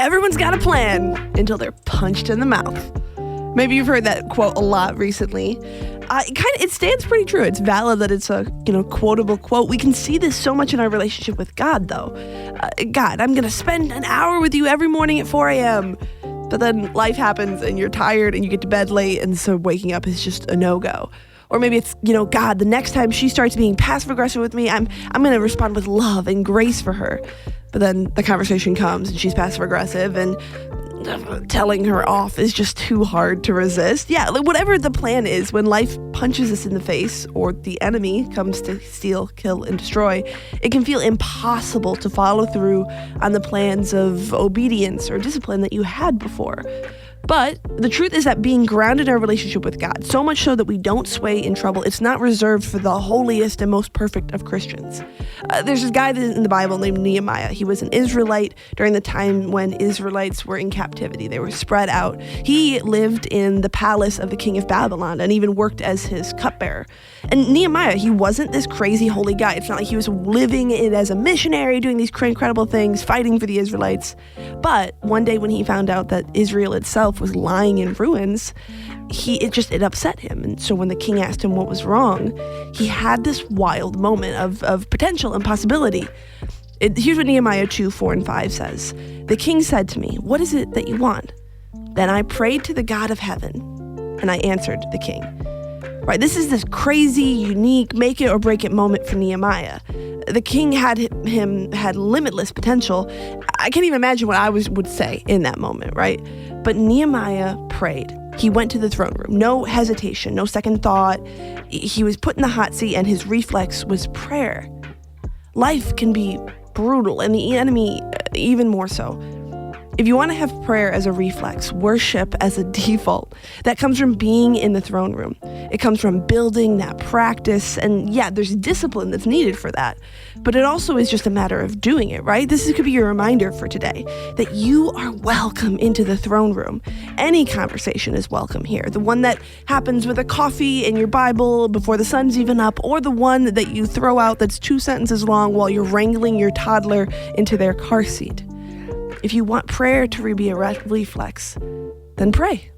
everyone's got a plan until they're punched in the mouth. Maybe you've heard that quote a lot recently. It stands pretty true. It's valid that it's a quotable quote. We can see this so much in our relationship with God, though. God, I'm going to spend an hour with you every morning at 4 a.m. But then life happens and you're tired and you get to bed late, and so waking up is just a no-go. Or maybe it's, God, the next time she starts being passive-aggressive with me, I'm going to respond with love and grace for her. But then the conversation comes and she's passive-aggressive, and telling her off is just too hard to resist. Yeah, whatever the plan is, when life punches us in the face or the enemy comes to steal, kill, and destroy, it can feel impossible to follow through on the plans of obedience or discipline that you had before. But the truth is that being grounded in our relationship with God, so much so that we don't sway in trouble, it's not reserved for the holiest and most perfect of Christians. There's this guy in the Bible named Nehemiah. He was an Israelite during the time when Israelites were in captivity. They were spread out. He lived in the palace of the king of Babylon and even worked as his cupbearer. And Nehemiah, he wasn't this crazy holy guy. It's not like he was living it as a missionary, doing these incredible things, fighting for the Israelites. But one day when he found out that Israel itself was lying in ruins, it upset him. And so when the king asked him what was wrong, he had this wild moment of potential and possibility. Here's what Nehemiah 2:4-5 says. The king said to me, "What is it that you want?" Then I prayed to the God of heaven, and I answered the king. Right, this is this crazy, unique, make it or break it moment for Nehemiah. The king had limitless potential. I can't even imagine what I would say in that moment, right? But Nehemiah prayed. He went to the throne room. No hesitation, no second thought. He was put in the hot seat, and his reflex was prayer. Life can be brutal, and the enemy even more so. If you want to have prayer as a reflex, worship as a default, that comes from being in the throne room. It comes from building that practice, and yeah, there's discipline that's needed for that. But it also is just a matter of doing it, right? This could be your reminder for today that you are welcome into the throne room. Any conversation is welcome here. The one that happens with a coffee and your Bible before the sun's even up, or the one that you throw out that's 2 sentences long while you're wrangling your toddler into their car seat. If you want prayer to be a reflex, then pray.